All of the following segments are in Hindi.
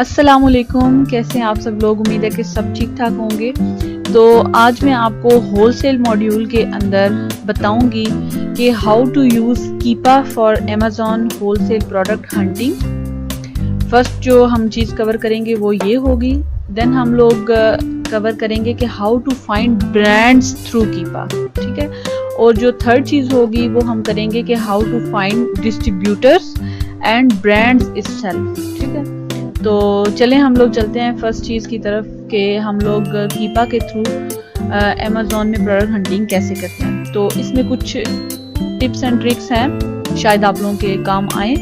अस्सलामुअलैकुम, कैसे हैं आप सब लोग। उम्मीद है कि सब ठीक ठाक होंगे। तो आज मैं आपको होलसेल मॉड्यूल के अंदर बताऊंगी कि how to use Keepa for Amazon wholesale product hunting. First जो हम चीज़ कवर करेंगे वो ये होगी। देन हम लोग कवर करेंगे कि how to find brands through Keepa, ठीक है। और जो थर्ड चीज़ होगी वो हम करेंगे कि how to find distributors and brands itself, ठीक है। तो चलें हम लोग चलते हैं फर्स्ट चीज़ की तरफ कि हम लोग कीपा के थ्रू अमेज़ॉन में प्रोडक्ट हंटिंग कैसे करते हैं। तो इसमें कुछ टिप्स एंड ट्रिक्स हैं, शायद आप लोगों के काम आए।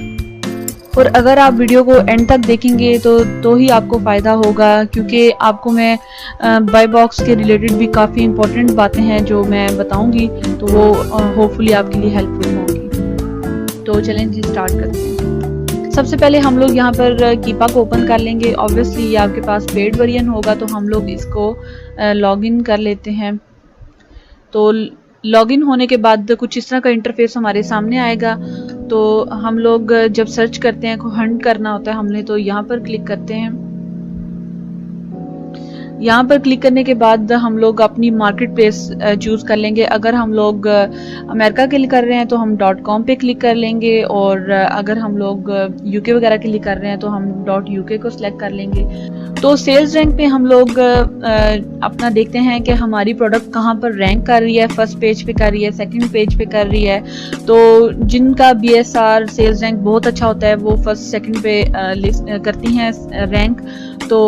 और अगर आप वीडियो को एंड तक देखेंगे तो ही आपको फ़ायदा होगा, क्योंकि आपको मैं बाय बॉक्स के रिलेटेड भी काफ़ी इंपॉर्टेंट बातें हैं जो मैं बताऊंगी, तो वो होपफुली आपके लिए हेल्पफुल होंगी। तो चलें जी स्टार्ट करते हैं। सबसे पहले हम लोग यहाँ पर कीपा को ओपन कर लेंगे। ऑब्वियसली ये आपके पास पेड वर्जन होगा, तो हम लोग इसको लॉगिन कर लेते हैं। तो लॉगिन होने के बाद कुछ इस तरह का इंटरफेस हमारे सामने आएगा। तो हम लोग जब सर्च करते हैं, को हंट करना होता है हमने, तो यहाँ पर क्लिक करते हैं। यहाँ पर क्लिक करने के बाद हम लोग अपनी मार्केट प्लेस चूज़ कर लेंगे। अगर हम लोग अमेरिका के लिए कर रहे हैं तो हम .com पे क्लिक कर लेंगे, और अगर हम लोग यूके वगैरह के लिए कर रहे हैं तो हम .uk को सिलेक्ट कर लेंगे। तो सेल्स रैंक पे हम लोग अपना देखते हैं कि हमारी प्रोडक्ट कहाँ पर रैंक कर रही है। फर्स्ट पेज पे कर रही है, सेकंड पेज पे कर रही है। तो जिनका BSR सेल्स रैंक बहुत अच्छा होता है वो फर्स्ट सेकंड पे करती हैं रैंक। तो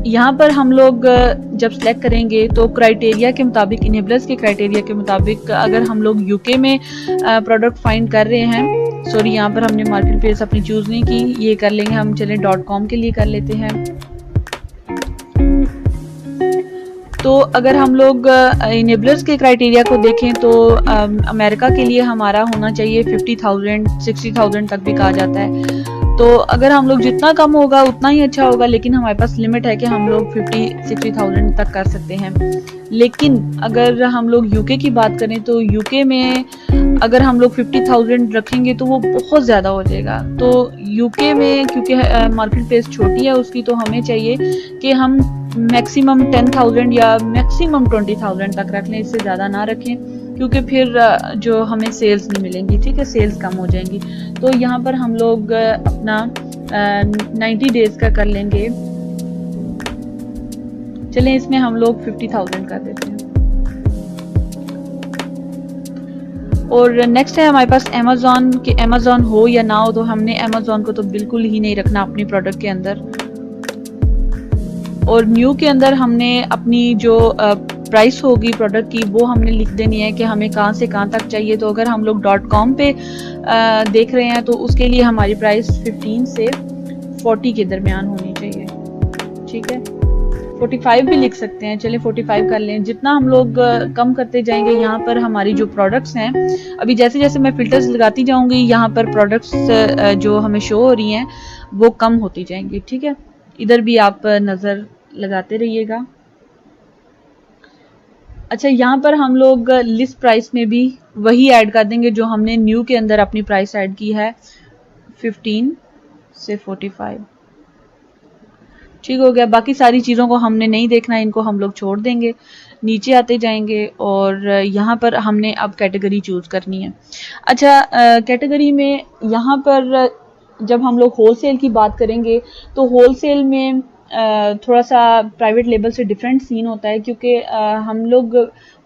यहाँ पर हम लोग जब सेलेक्ट करेंगे तो क्राइटेरिया के मुताबिक, इनेबलर्स के क्राइटेरिया के मुताबिक, अगर हम लोग यूके में प्रोडक्ट फाइंड कर रहे हैं, सॉरी यहाँ पर हमने मार्केट प्लेस अपनी चूज़ नहीं की, ये कर लेंगे हम। चलें .com के लिए कर लेते हैं। तो अगर हम लोग इनेबलर्स के क्राइटेरिया को देखें तो अमेरिका के लिए हमारा होना चाहिए 50,000 60,000 तक भी कहा जाता है। तो अगर हम लोग जितना कम होगा उतना ही अच्छा होगा, लेकिन हमारे पास लिमिट है कि हम लोग 50-60,000 तक कर सकते हैं। लेकिन अगर हम लोग यूके की बात करें तो यूके में अगर हम लोग 50,000 रखेंगे तो वो बहुत ज़्यादा हो जाएगा। तो यूके में क्योंकि मार्केट प्लेस छोटी है उसकी, तो हमें चाहिए कि हम मैक्सिमम 10,000 या मैक्सिमम 20,000 तक रख लें, इससे ज़्यादा ना रखें, क्योंकि फिर जो हमें सेल्स नहीं मिलेंगी, ठीक है, सेल्स कम हो जाएंगी। तो यहाँ पर हम लोग अपना 90 डेज का कर लेंगे। चलें इसमें हम लोग 50,000 कर देते हैं। और नेक्स्ट है हमारे पास अमेज़ॉन, कि अमेज़ॉन हो या ना हो, तो हमने अमेज़ॉन को तो बिल्कुल ही नहीं रखना अपनी प्रोडक्ट के अंदर। और न्यू के अंदर हमने अपनी जो प्राइस होगी प्रोडक्ट की वो हमने लिख देनी है कि हमें कहाँ से कहाँ तक चाहिए। तो अगर हम लोग .com पे देख रहे हैं तो उसके लिए हमारी प्राइस 15 से 40 के दरमियान होनी चाहिए, ठीक है। 45 भी लिख सकते हैं, चलिए 45 कर लें। जितना हम लोग कम करते जाएंगे, यहाँ पर हमारी जो प्रोडक्ट्स हैं, अभी जैसे जैसे मैं फिल्टर्स लगाती जाऊंगी यहाँ पर प्रोडक्ट्स जो हमें शो हो रही हैं वो कम होती जाएंगी, ठीक है। इधर भी आप नज़र लगाते रहिएगा। अच्छा, यहाँ पर हम लोग लिस्ट प्राइस में भी वही ऐड कर देंगे जो हमने न्यू के अंदर अपनी प्राइस ऐड की है, 15 से 45, ठीक हो गया। बाकी सारी चीज़ों को हमने नहीं देखना, इनको हम लोग छोड़ देंगे, नीचे आते जाएंगे। और यहाँ पर हमने अब कैटेगरी चूज़ करनी है। अच्छा, कैटेगरी में यहाँ पर जब हम लोग होलसेल की बात करेंगे तो होलसेल में थोड़ा सा प्राइवेट लेबल से डिफरेंट सीन होता है, क्योंकि हम लोग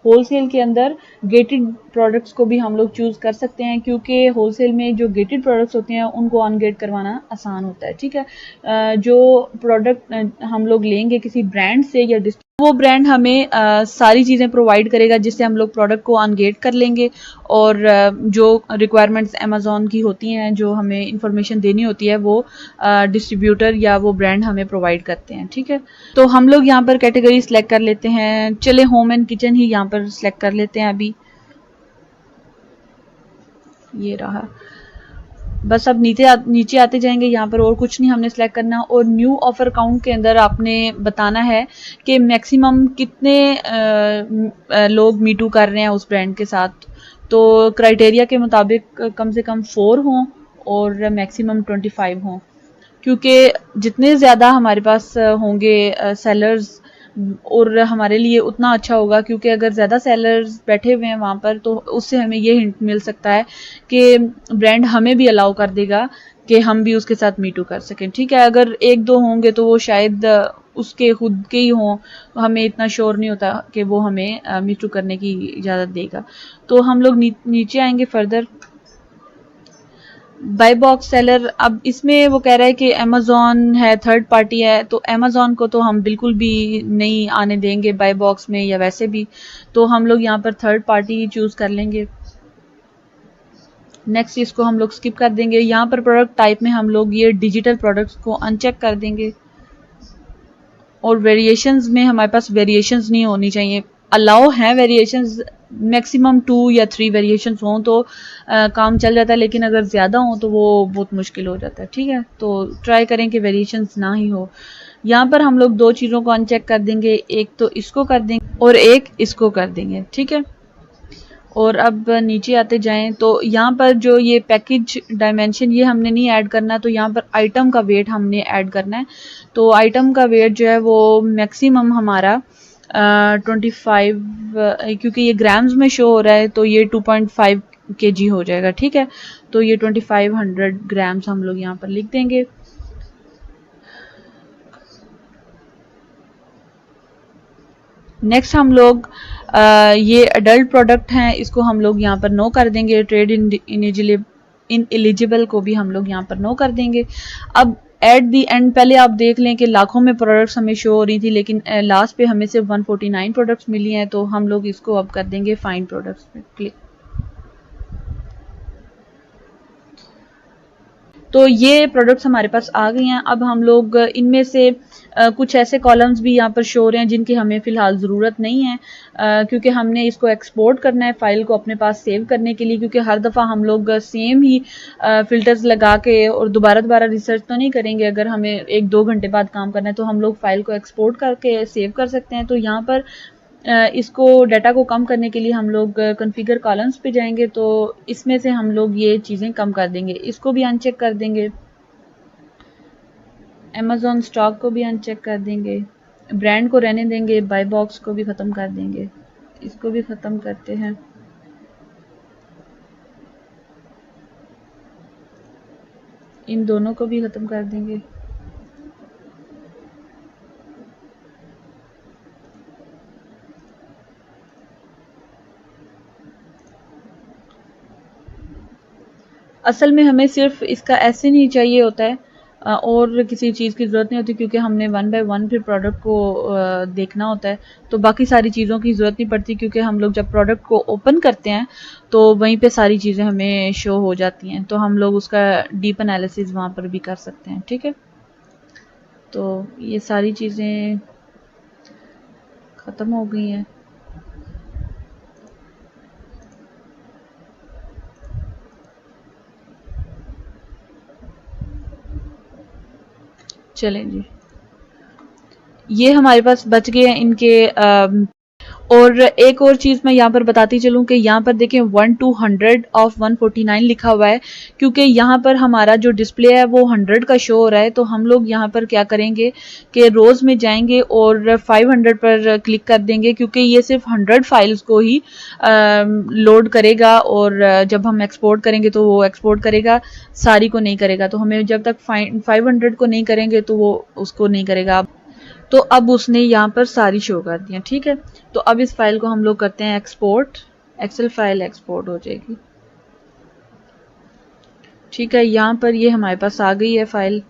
होलसेल के अंदर गेटेड प्रोडक्ट्स को भी हम लोग चूज़ कर सकते हैं, क्योंकि होलसेल में जो गेटेड प्रोडक्ट्स होते हैं उनको अनगेट करवाना आसान होता है, ठीक है। जो प्रोडक्ट हम लोग लेंगे किसी ब्रांड से या वो ब्रांड हमें सारी चीज़ें प्रोवाइड करेगा जिससे हम लोग प्रोडक्ट को अनगेट कर लेंगे। और जो रिक्वायरमेंट्स अमेज़ॉन की होती हैं, जो हमें इंफॉर्मेशन देनी होती है, वो डिस्ट्रीब्यूटर या वो ब्रांड हमें प्रोवाइड करते हैं, ठीक है। तो हम लोग यहाँ पर कैटेगरी सिलेक्ट कर लेते हैं। चले होम एंड किचन ही यहाँ पर सिलेक्ट कर लेते हैं। अभी ये रहा, बस अब नीचे आते जाएंगे। यहाँ पर और कुछ नहीं हमने सेलेक्ट करना। और न्यू ऑफर काउंट के अंदर आपने बताना है कि मैक्सिमम कितने लोग मीटू कर रहे हैं उस ब्रांड के साथ। तो क्राइटेरिया के मुताबिक कम से कम 4 हों और मैक्सिमम 25 हों, क्योंकि जितने ज़्यादा हमारे पास होंगे सेलर्स और हमारे लिए उतना अच्छा होगा, क्योंकि अगर ज़्यादा सेलर्स बैठे हुए हैं वहाँ पर तो उससे हमें ये हिंट मिल सकता है कि ब्रांड हमें भी अलाउ कर देगा कि हम भी उसके साथ मीटू कर सकें। ठीक है, अगर एक दो होंगे तो वो शायद उसके खुद के ही हों, हमें इतना श्योर नहीं होता कि वो हमें मीटू करने की इजाज़त देगा। तो हम लोग नीचे आएंगे फर्दर बाय बॉक्स सेलर। अब इसमें वो कह रहा है कि अमेज़ॉन है, थर्ड पार्टी है, तो अमेज़ॉन को तो हम बिल्कुल भी नहीं आने देंगे बाय बॉक्स में या वैसे भी, तो हम लोग यहाँ पर थर्ड पार्टी चूज़ कर लेंगे। नेक्स्ट इसको हम लोग स्किप कर देंगे। यहाँ पर प्रोडक्ट टाइप में हम लोग ये डिजिटल प्रोडक्ट्स को अनचेक कर देंगे और वेरिएशंस में हमारे पास वेरिएशंस नहीं होनी चाहिए। अलाउ हैं वेरिएशंस, मैक्सिमम 2 या 3 वेरिएशंस हों तो काम चल जाता है, लेकिन अगर ज़्यादा हो तो वो बहुत मुश्किल हो जाता है। ठीक है, तो ट्राई करें कि वेरिएशंस ना ही हो। यहाँ पर हम लोग दो चीज़ों को अनचेक कर देंगे, एक तो इसको कर देंगे और एक इसको कर देंगे। ठीक है, और अब नीचे आते जाएं तो यहाँ पर जो ये पैकेज डायमेंशन ये हमने नहीं ऐड करना, तो यहाँ पर आइटम का वेट हमने ऐड करना है। तो आइटम का वेट जो है वो मैक्सिमम हमारा 25, क्योंकि ये ग्राम्स में शो हो रहा है तो ये 2.5 kg हो जाएगा। ठीक है, तो ये 2500 ग्राम्स हम लोग यहाँ पर लिख देंगे। नेक्स्ट हम लोग ये अडल्ट प्रोडक्ट हैं, इसको हम लोग यहाँ पर नो कर देंगे। ट्रेड इन एलिजिबल को भी हम लोग यहाँ पर नो कर देंगे। अब एट दी एंड पहले आप देख लें कि लाखों में प्रोडक्ट्स हमें शो हो रही थी, लेकिन लास्ट पे हमें सिर्फ 149 प्रोडक्ट्स मिली हैं, तो हम लोग इसको अब कर देंगे फाइंड प्रोडक्ट्स पे क्लिक। तो ये प्रोडक्ट्स हमारे पास आ गए हैं। अब हम लोग इनमें से कुछ ऐसे कॉलम्स भी यहाँ पर शो हो रहे हैं जिनकी हमें फ़िलहाल ज़रूरत नहीं है, क्योंकि हमने इसको एक्सपोर्ट करना है फ़ाइल को अपने पास सेव करने के लिए, क्योंकि हर दफ़ा हम लोग सेम ही फ़िल्टर्स लगा के और दोबारा रिसर्च तो नहीं करेंगे। अगर हमें 1-2 घंटे बाद काम करना है तो हम लोग फ़ाइल को एक्सपोर्ट करके सेव कर सकते हैं। तो यहाँ पर इसको डाटा को कम करने के लिए हम लोग कॉन्फ़िगर कॉलम्स पे जाएंगे, तो इसमें से हम लोग ये चीज़ें कम कर देंगे। इसको भी अनचेक कर देंगे, अमेज़ॉन स्टॉक को भी अनचेक कर देंगे, ब्रांड को रहने देंगे, बाय बॉक्स को भी ख़त्म कर देंगे, इसको भी ख़त्म करते हैं। इन दोनों को भी ख़त्म कर देंगे। असल में हमें सिर्फ इसका ऐसे नहीं चाहिए होता है और किसी चीज़ की ज़रूरत नहीं होती, क्योंकि हमने 1 बाय 1 फिर प्रोडक्ट को देखना होता है, तो बाकी सारी चीज़ों की ज़रूरत नहीं पड़ती, क्योंकि हम लोग जब प्रोडक्ट को ओपन करते हैं तो वहीं पे सारी चीज़ें हमें शो हो जाती हैं, तो हम लोग उसका डीप एनालिसिस वहाँ पर भी कर सकते हैं। ठीक है, तो ये सारी चीज़ें ख़त्म हो गई हैं। चलें जी, ये हमारे पास बच गए हैं इनके। और एक और चीज़ मैं यहाँ पर बताती चलूँ कि यहाँ पर देखें 1 to 100 ऑफ 149 लिखा हुआ है, क्योंकि यहाँ पर हमारा जो डिस्प्ले है वो 100 का शो हो रहा है। तो हम लोग यहाँ पर क्या करेंगे कि रोज़ में जाएंगे और 500 पर क्लिक कर देंगे, क्योंकि ये सिर्फ 100 फाइल्स को ही लोड करेगा, और जब हम एक्सपोर्ट करेंगे तो वो एक्सपोर्ट करेगा, सारी को नहीं करेगा। तो हमें जब तक 500 को नहीं करेंगे तो वो उसको नहीं करेगा। तो अब उसने यहाँ पर सारी शो कर दी है। ठीक है, तो अब इस फाइल को हम लोग करते हैं एक्सपोर्ट, एक्सेल फाइल एक्सपोर्ट हो जाएगी। ठीक है, यहाँ पर ये हमारे पास आ गई है फाइल।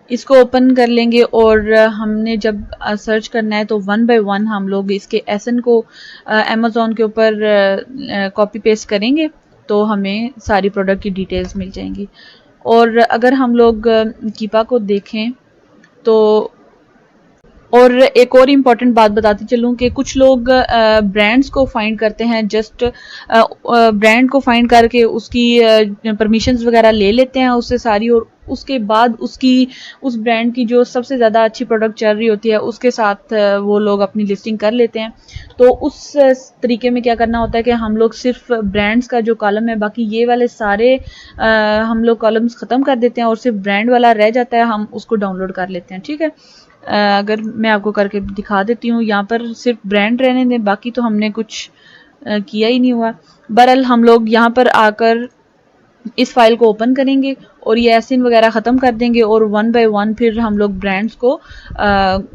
इसको ओपन कर लेंगे और हमने जब सर्च करना है तो 1 बाय 1 हम लोग इसके एसएन को अमेज़ॉन के ऊपर कॉपी पेस्ट करेंगे, तो हमें सारी प्रोडक्ट की डिटेल्स मिल जाएंगी। और अगर हम लोग कीपा को देखें तो, और एक और इम्पॉर्टेंट बात बताती चलूँ कि कुछ लोग ब्रांड्स को फाइंड करते हैं, जस्ट ब्रांड को फाइंड करके उसकी परमिशंस वगैरह ले लेते हैं उससे सारी, और उसके बाद उस ब्रांड की जो सबसे ज़्यादा अच्छी प्रोडक्ट चल रही होती है उसके साथ वो लोग अपनी लिस्टिंग कर लेते हैं। तो उस तरीके में क्या करना होता है कि हम लोग सिर्फ ब्रांड्स का जो कॉलम है, बाकी ये वाले सारे हम लोग कॉलम्स ख़त्म कर देते हैं और सिर्फ ब्रांड वाला रह जाता है, हम उसको डाउनलोड कर लेते हैं। ठीक है, अगर मैं आपको करके दिखा देती हूँ, यहाँ पर सिर्फ ब्रांड रहने दें, बाकी तो हमने कुछ किया ही नहीं हुआ। बहरहाल हम लोग यहाँ पर आकर इस फाइल को ओपन करेंगे और ये एसिन वगैरह ख़त्म कर देंगे और वन बाय वन फिर हम लोग ब्रांड्स को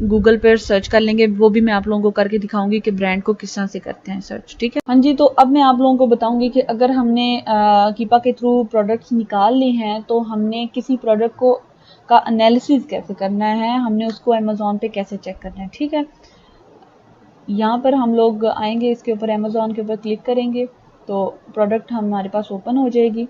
गूगल पर सर्च कर लेंगे। वो भी मैं आप लोगों को करके दिखाऊंगी कि ब्रांड को किस तरह से करते हैं सर्च। ठीक है, हाँ जी, तो अब मैं आप लोगों को बताऊंगी कि अगर हमने कीपा के थ्रू प्रोडक्ट्स निकाल लिए हैं तो हमने किसी प्रोडक्ट को का एनालिसिस कैसे करना है, हमने उसको अमेज़ॉन पे कैसे चेक करना है। ठीक है, यहाँ पर हम लोग आएंगे, इसके ऊपर अमेज़ॉन के ऊपर क्लिक करेंगे तो प्रोडक्ट हमारे पास ओपन हो जाएगी।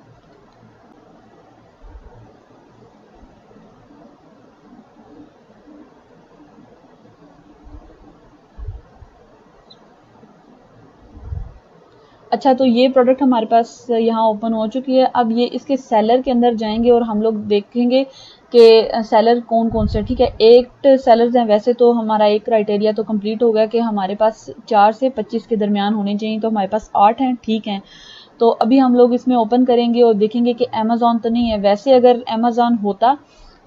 अच्छा, तो ये प्रोडक्ट हमारे पास यहाँ ओपन हो चुकी है। अब ये इसके सेलर के अंदर जाएंगे और हम लोग देखेंगे कि सेलर कौन कौन से। ठीक है, 8 सेलर्स हैं। वैसे तो हमारा एक क्राइटेरिया तो कंप्लीट हो गया कि हमारे पास 4 से 25 के दरमियान होने चाहिए, तो हमारे पास 8 हैं। ठीक हैं, तो अभी हम लोग इसमें ओपन करेंगे और देखेंगे कि अमेज़ॉन तो नहीं है। वैसे अगर अमेज़ॉन होता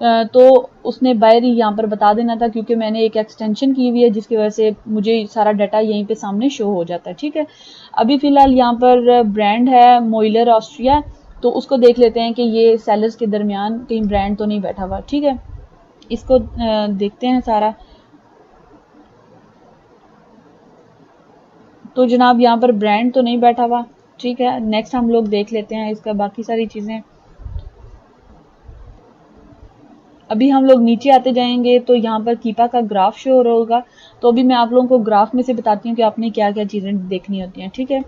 तो उसने बाहर ही यहाँ पर बता देना था, क्योंकि मैंने एक एक्सटेंशन की हुई है जिसकी वजह से मुझे सारा डाटा यहीं पे सामने शो हो जाता है। ठीक है, अभी फ़िलहाल यहाँ पर ब्रांड है मोइलर ऑस्ट्रिया, तो उसको देख लेते हैं कि ये सेलर्स के दरमियान कहीं ब्रांड तो नहीं बैठा हुआ। ठीक है, इसको देखते हैं सारा। तो जनाब यहाँ पर ब्रांड तो नहीं बैठा हुआ। ठीक है, नेक्स्ट हम लोग देख लेते हैं इसका बाकी सारी चीज़ें। अभी हम लोग नीचे आते जाएंगे तो यहाँ पर कीपा का ग्राफ शो हो रहा होगा। तो अभी मैं आप लोगों को ग्राफ में से बताती हूँ कि आपने क्या क्या चीज़ें देखनी होती हैं। ठीक है,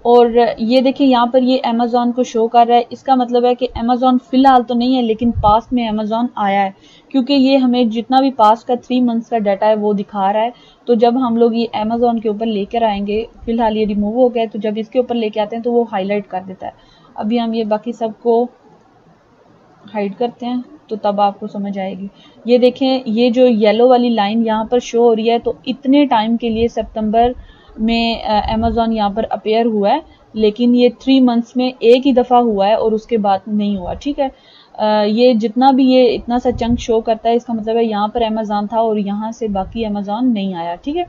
और ये देखिए यहाँ पर ये अमेज़ॉन को शो कर रहा है। इसका मतलब है कि अमेज़ॉन फ़िलहाल तो नहीं है, लेकिन पास्ट में अमेज़ॉन आया है, क्योंकि ये हमें जितना भी पास्ट का 3 मंथ्स का डाटा है वो दिखा रहा है। तो जब हम लोग ये अमेज़ॉन के ऊपर लेकर आएंगे, फ़िलहाल ये रिमूव हो गया है, तो जब इसके ऊपर लेके आते हैं तो वो हाईलाइट कर देता है। अभी हम ये बाकी सबको हाइड करते हैं तो तब आपको समझ आएगी। ये देखें, ये जो येलो वाली लाइन यहाँ पर शो हो रही है, तो इतने टाइम के लिए सितंबर में अमेज़ॉन यहाँ पर अपेयर हुआ है, लेकिन ये 3 मंथ्स में एक ही दफ़ा हुआ है और उसके बाद नहीं हुआ। ठीक है, ये जितना भी ये इतना सा चंक शो करता है, इसका मतलब है यहाँ पर अमेज़ॉन था और यहाँ से बाकी अमेज़ॉन नहीं आया। ठीक है,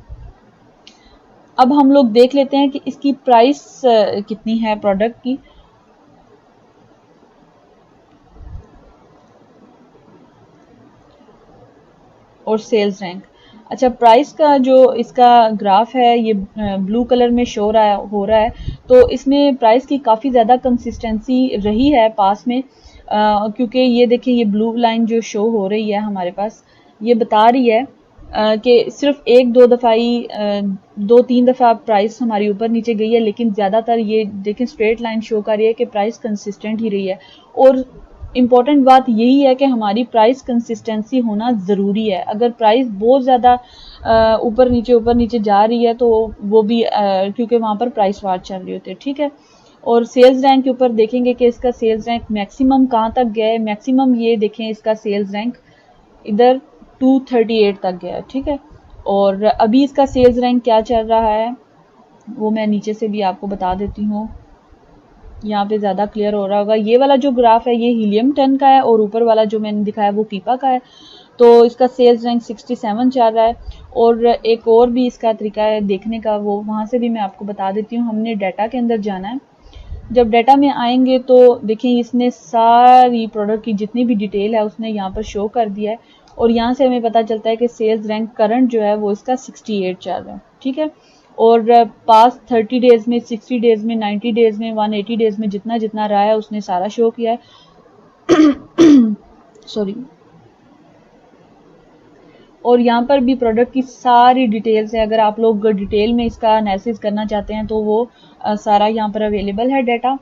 अब हम लोग देख लेते हैं कि इसकी प्राइस कितनी है प्रोडक्ट की। और सेल्स रैंक। अच्छा, प्राइस का जो इसका ग्राफ है ये ब्लू कलर में शो हो रहा है, तो इसमें प्राइस की काफ़ी ज़्यादा कंसिस्टेंसी रही है पास में, क्योंकि ये देखिए ये ब्लू लाइन जो शो हो रही है हमारे पास, ये बता रही है कि सिर्फ 1-2 दफ़ा ही 2-3 दफ़ा प्राइस हमारी ऊपर नीचे गई है, लेकिन ज़्यादातर ये देखें स्ट्रेट लाइन शो कर रही है कि प्राइस कंसिस्टेंट ही रही है। और इम्पॉर्टेंट बात यही है कि हमारी प्राइस कंसिस्टेंसी होना ज़रूरी है। अगर प्राइस बहुत ज़्यादा ऊपर नीचे जा रही है तो वो भी क्योंकि वहाँ पर प्राइस वार चल रही होती है। ठीक है, और सेल्स रैंक के ऊपर देखेंगे कि इसका सेल्स रैंक मैक्सिमम कहाँ तक गया है। मैक्सिमम ये देखें, इसका सेल्स रैंक इधर 238 तक गया है। ठीक है, और अभी इसका सेल्स रैंक क्या चल रहा है वो मैं नीचे से भी आपको बता देती हूँ, यहाँ पे ज़्यादा क्लियर हो रहा होगा। ये वाला जो ग्राफ है ये हीलियम 10 का है और ऊपर वाला जो मैंने दिखाया वो कीपा का है। तो इसका सेल्स रैंक 67 चल रहा है। और एक और भी इसका तरीका है देखने का, वो वहाँ से भी मैं आपको बता देती हूँ। हमने डाटा के अंदर जाना है। जब डाटा में आएंगे तो देखिए इसने सारी प्रोडक्ट की जितनी भी डिटेल है उसने यहाँ पर शो कर दिया है, और यहाँ से हमें पता चलता है कि सेल्स रैंक करंट जो है वो इसका 68 चल रहा है। ठीक है, और पास 30 डेज़ में, 60 डेज़ में, 90 डेज़ में, 180 डेज़ में जितना जितना रहा है उसने सारा शो किया है। सॉरी। और यहाँ पर भी प्रोडक्ट की सारी डिटेल्स है। अगर आप लोग डिटेल में इसका एनालिसिस करना चाहते हैं तो वो सारा यहाँ पर अवेलेबल है डाटा।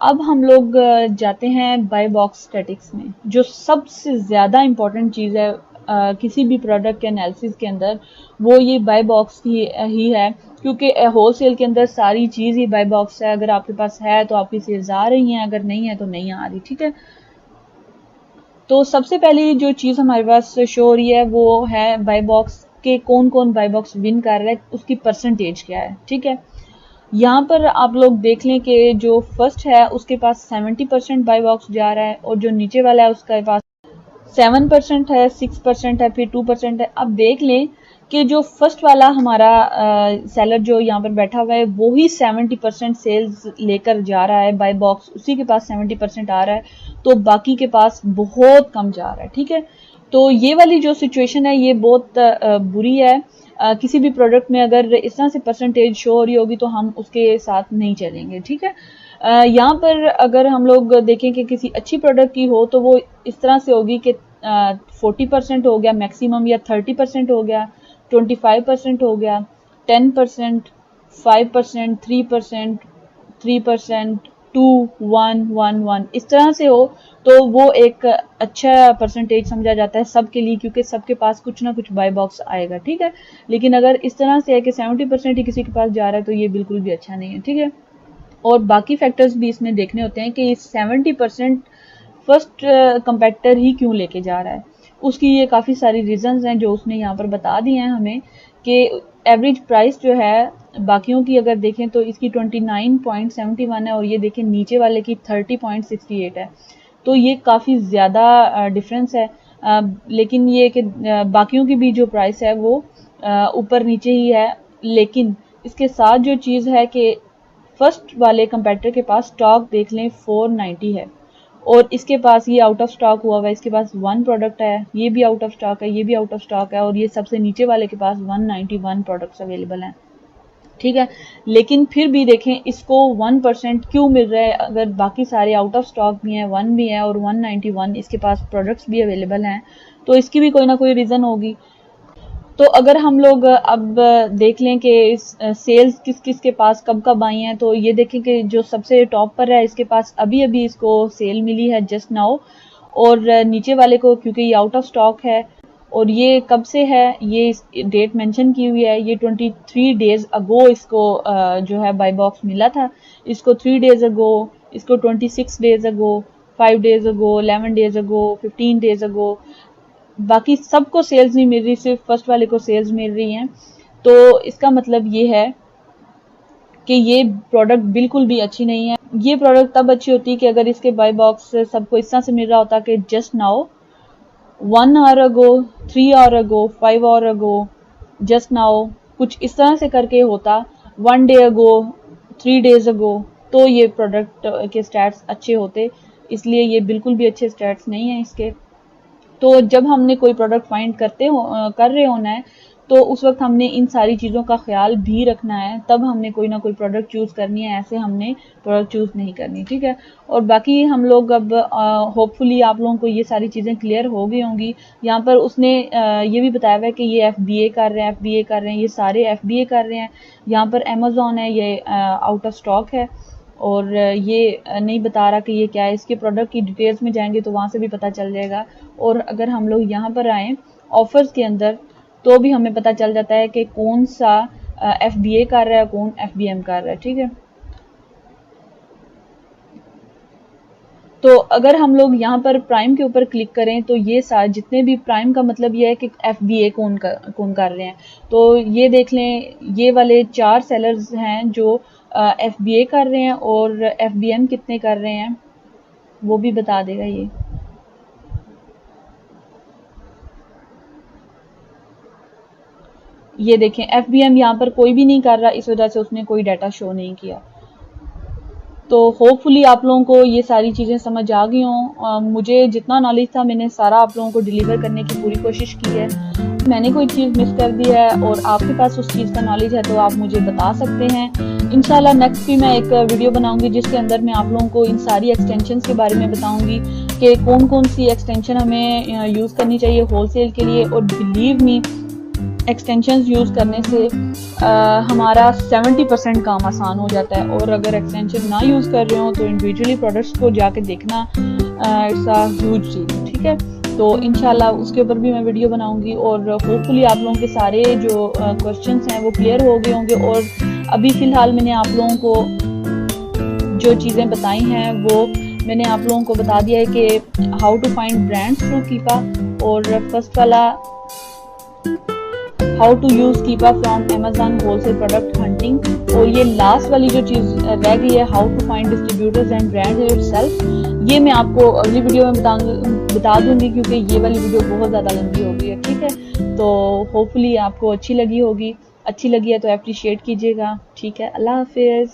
अब हम लोग जाते हैं बाय बॉक्स स्टैटिक्स में। जो सबसे ज़्यादा इम्पॉर्टेंट चीज़ है किसी भी प्रोडक्ट के एनालिसिस के अंदर, वो ये बाय बॉक्स ही है, क्योंकि होल सेल के अंदर सारी चीज़ ही बाय बॉक्स है। अगर आपके पास है तो आपकी सेल्स आ रही हैं, अगर नहीं है तो नहीं आ रही। ठीक है, तो सबसे पहली जो चीज़ हमारे पास शो हो रही है वो है बाय बॉक्स के कौन कौन बाय बॉक्स विन कर रहा है, उसकी परसेंटेज क्या है। ठीक है, यहाँ पर आप लोग देख लें कि जो फर्स्ट है उसके पास 70% बाय बॉक्स जा रहा है और जो नीचे वाला है उसके पास 7% है, 6% है, फिर 2% है। अब देख लें कि जो फर्स्ट वाला हमारा सेलर जो यहाँ पर बैठा हुआ है वो ही 70% सेल्स लेकर जा रहा है बाय बॉक्स, उसी के पास 70% आ रहा है, तो बाकी के पास बहुत कम जा रहा है। ठीक है, तो ये वाली जो सिचुएशन है ये बहुत बुरी है। किसी भी प्रोडक्ट में अगर इस तरह से परसेंटेज शो हो रही होगी तो हम उसके साथ नहीं चलेंगे। ठीक है, यहाँ पर अगर हम लोग देखें कि किसी अच्छी प्रोडक्ट की हो तो वो इस तरह से होगी कि 40% हो गया मैक्सिमम, या 30% हो गया, 25% हो गया, 10%, 5%, 3%, 3%, 2, 1, 1, 1, इस तरह से हो तो वो एक अच्छा परसेंटेज समझा जाता है सबके लिए, क्योंकि सबके पास कुछ ना कुछ बाय बॉक्स आएगा। ठीक है, लेकिन अगर इस तरह से है कि 70% ही किसी के पास जा रहा है तो ये बिल्कुल भी अच्छा नहीं है। ठीक है, और बाकी फैक्टर्स भी इसमें देखने होते हैं कि 70% फर्स्ट कंपेटिटर ही क्यों लेके जा रहा है। उसकी ये काफ़ी सारी रीजंस हैं जो उसने यहाँ पर बता दिए हैं हमें, कि एवरेज प्राइस जो है बाकियों की अगर देखें तो इसकी 29.71 है और ये देखें नीचे वाले की 30.68 है, तो ये काफ़ी ज़्यादा डिफरेंस है। लेकिन ये कि बाकियों की भी जो प्राइस है वो ऊपर नीचे ही है, लेकिन इसके साथ जो चीज़ है कि फर्स्ट वाले कंपेटिटर के पास स्टॉक देख लें 490 है और इसके पास ये आउट ऑफ स्टॉक हुआ हुआ है, इसके पास 1 प्रोडक्ट है, ये भी आउट ऑफ स्टॉक है, ये भी आउट ऑफ स्टॉक है, और ये सबसे नीचे वाले के पास 191 प्रोडक्ट्स अवेलेबल हैं। ठीक है, लेकिन फिर भी देखें इसको 1% क्यों मिल रहा है, अगर बाकी सारे आउट ऑफ स्टॉक भी हैं, 1 भी है और 191 इसके पास प्रोडक्ट्स भी अवेलेबल हैं, तो इसकी भी कोई ना कोई रीज़न होगी। तो अगर हम लोग अब देख लें कि सेल्स किस किस के पास कब कब आई हैं, तो ये देखें कि जो सबसे टॉप पर है इसके पास अभी अभी इसको सेल मिली है जस्ट नाउ, और नीचे वाले को क्योंकि ये आउट ऑफ स्टॉक है और ये कब से है ये डेट मेंशन की हुई है, ये 23 डेज अगो इसको जो है बाय बॉक्स मिला था, इसको 3 डेज अगो, इसको 26 days ago, 5 days ago, 11 days ago, 15 days ago, बाकी सबको सेल्स नहीं मिल रही, सिर्फ फर्स्ट वाले को सेल्स मिल रही हैं। तो इसका मतलब ये है कि ये प्रोडक्ट बिल्कुल भी अच्छी नहीं है। ये प्रोडक्ट तब अच्छी होती है कि अगर इसके बाय बॉक्स सबको इस तरह से मिल रहा होता कि just now 1 hour ago, 3 hour ago, 5 hour ago, just now, कुछ इस तरह से करके होता, 1 डे अगो, 3 डेज अगो, तो ये प्रोडक्ट के स्टैट्स अच्छे होते। इसलिए ये बिल्कुल भी अच्छे स्टैट्स नहीं है इसके। तो जब हमने कोई प्रोडक्ट फाइंड कर रहे होना है तो उस वक्त हमने इन सारी चीज़ों का ख्याल भी रखना है, तब हमने कोई ना कोई प्रोडक्ट चूज़ करनी है, ऐसे हमने प्रोडक्ट चूज़ नहीं करनी। ठीक है, और बाकी हम लोग अब होपफुली आप लोगों को ये सारी चीज़ें क्लियर हो गई होंगी। यहाँ पर उसने ये भी बताया हुआ है कि ये FBA कर रहे हैं, FBA कर रहे हैं, ये सारे FBA कर रहे हैं। यहाँ पर अमेज़ॉन है, ये आउट ऑफ स्टॉक है, और ये नहीं बता रहा कि ये क्या है। इसके प्रोडक्ट की डिटेल्स में जाएंगे तो वहाँ से भी पता चल जाएगा। और अगर हम लोग यहाँ पर आएँ ऑफर्स के अंदर तो भी हमें पता चल जाता है कि कौन सा FBA कर रहा है, कौन FBM कर रहा है। ठीक है, तो अगर हम लोग यहाँ पर प्राइम के ऊपर क्लिक करें तो ये सारे जितने भी प्राइम का मतलब ये है कि FBA कौन कर रहे हैं। तो ये देख लें, ये वाले 4 सेलर्स हैं जो FBA कर रहे हैं, और FBM कितने कर रहे हैं वो भी बता देगा ये देखें FBM यहाँ पर कोई भी नहीं कर रहा, इस वजह से उसने कोई डाटा शो नहीं किया। तो होपफुली आप लोगों को ये सारी चीज़ें समझ आ गई हों। मुझे जितना नॉलेज था मैंने सारा आप लोगों को डिलीवर करने की पूरी कोशिश की है। मैंने कोई चीज़ मिस कर दी है और आपके पास उस चीज़ का नॉलेज है तो आप मुझे बता सकते हैं। इंशाल्लाह नेक्स्ट भी मैं एक वीडियो बनाऊंगी जिसके अंदर मैं आप लोगों को इन सारी एक्सटेंशंस के बारे में बताऊंगी कि कौन कौन सी एक्सटेंशन हमें यूज़ करनी चाहिए होलसेल के लिए। और बिलीव मी, एक्सटेंशंस यूज़ करने से हमारा 70% काम आसान हो जाता है। और अगर एक्सटेंशन ना यूज़ कर रहे हो तो इंडिविजुअली प्रोडक्ट्स को जाके देखना इट्स अ ह्यूज चीज़। ठीक है, तो इंशाल्लाह उसके ऊपर भी मैं वीडियो बनाऊंगी और होपफुली आप लोगों के सारे जो क्वेश्चंस हैं वो क्लियर हो गए होंगे। और अभी फ़िलहाल मैंने आप लोगों को जो चीज़ें बताई हैं वो मैंने आप लोगों को बता दिया है कि how to find brands through Keepa, और फर्स्ट वाला how to use Keepa from Amazon wholesale product hunting, और ये लास्ट वाली जो चीज़ रह गई है how to find distributors and brands itself, ये मैं आपको अगली वीडियो में बता दूंगी, क्योंकि ये वाली वीडियो बहुत ज़्यादा लंबी हो गई है। ठीक है, तो होपफुली आपको अच्छी लगी होगी, अच्छी लगी है तो अप्रिशिएट कीजिएगा। ठीक है, अल्लाह हाफिज़।